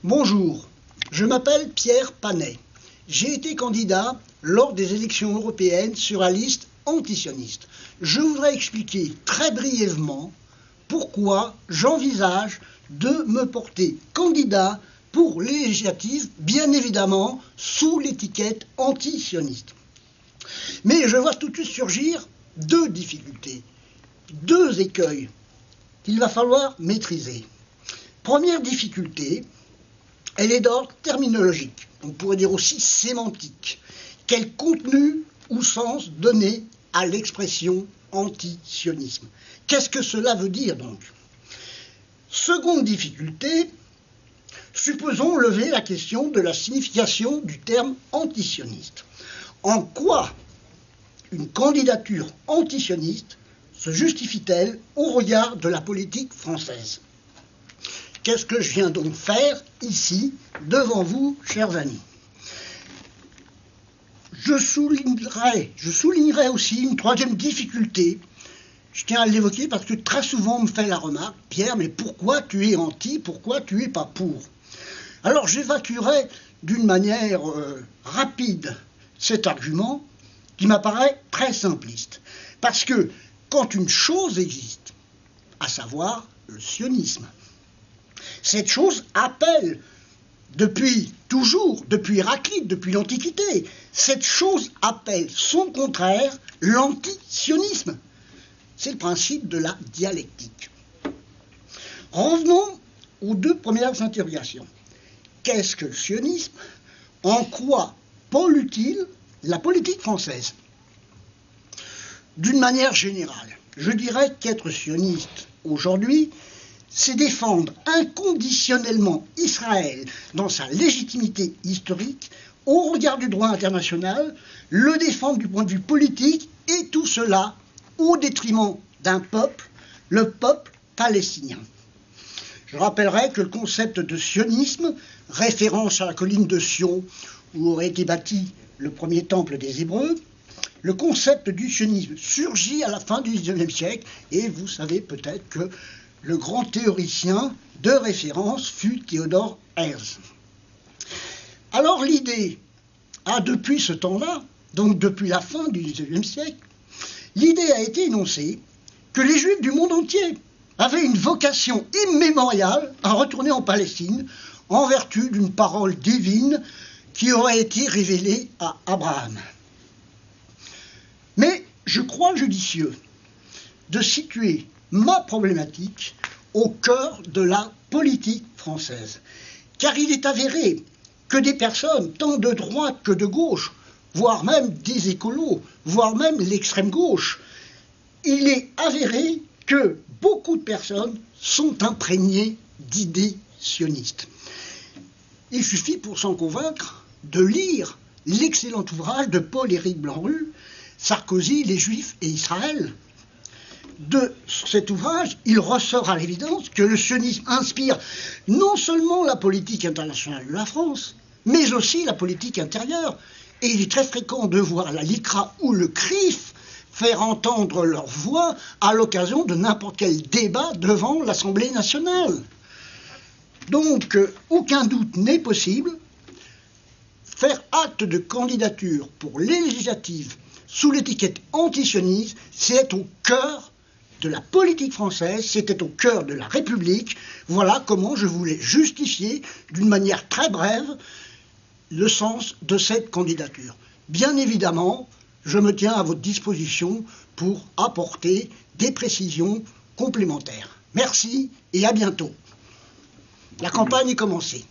Bonjour, je m'appelle Pierre Panet. J'ai été candidat lors des élections européennes sur la liste antisioniste. Je voudrais expliquer très brièvement pourquoi j'envisage de me porter candidat pour les législatives, bien évidemment sous l'étiquette antisioniste. Mais je vois tout de suite surgir deux difficultés, deux écueils qu'il va falloir maîtriser. Première difficulté, elle est d'ordre terminologique, on pourrait dire aussi sémantique. Quel contenu ou sens donner à l'expression antisionisme? Qu'est-ce que cela veut dire donc? Seconde difficulté, supposons lever la question de la signification du terme antisioniste. En quoi une candidature antisioniste se justifie-t-elle au regard de la politique française? Qu'est-ce que je viens donc faire ici, devant vous, chers amis? Je soulignerai aussi une troisième difficulté. Je tiens à l'évoquer parce que très souvent on me fait la remarque, Pierre, mais pourquoi tu es anti, pourquoi tu n'es pas pour? Alors j'évacuerai d'une manière rapide cet argument qui m'apparaît très simpliste. Parce que quand une chose existe, à savoir le sionisme, cette chose appelle, depuis toujours, depuis Héraclite, depuis l'Antiquité, cette chose appelle son contraire, l'antisionisme. C'est le principe de la dialectique. Revenons aux deux premières interrogations. Qu'est-ce que le sionisme? En quoi pollue-t-il la politique française? D'une manière générale, je dirais qu'être sioniste aujourd'hui, c'est défendre inconditionnellement Israël dans sa légitimité historique au regard du droit international, le défendre du point de vue politique, et tout cela au détriment d'un peuple, le peuple palestinien. Je rappellerai que le concept de sionisme, référence à la colline de Sion où aurait été bâti le premier temple des Hébreux, le concept du sionisme surgit à la fin du XIXe siècle, et vous savez peut-être que le grand théoricien de référence fut Theodor Herzl. Alors l'idée a depuis ce temps-là, donc depuis la fin du XIXe siècle, l'idée a été énoncée que les Juifs du monde entier avaient une vocation immémoriale à retourner en Palestine en vertu d'une parole divine qui aurait été révélée à Abraham. Mais je crois judicieux de situer ma problématique au cœur de la politique française. Car il est avéré que des personnes, tant de droite que de gauche, voire même des écolos, voire même l'extrême gauche, il est avéré que beaucoup de personnes sont imprégnées d'idées sionistes. Il suffit pour s'en convaincre de lire l'excellent ouvrage de Paul-Éric Blanc-Rue, Sarkozy, les Juifs et Israël. De cet ouvrage, il ressort à l'évidence que le sionisme inspire non seulement la politique internationale de la France, mais aussi la politique intérieure. Et il est très fréquent de voir la LICRA ou le CRIF faire entendre leur voix à l'occasion de n'importe quel débat devant l'Assemblée nationale. Donc, aucun doute n'est possible. Faire acte de candidature pour les législatives sous l'étiquette antisioniste, c'est au cœur de la politique française, c'était au cœur de la République. Voilà comment je voulais justifier d'une manière très brève le sens de cette candidature. Bien évidemment, je me tiens à votre disposition pour apporter des précisions complémentaires. Merci et à bientôt. La campagne est commencée.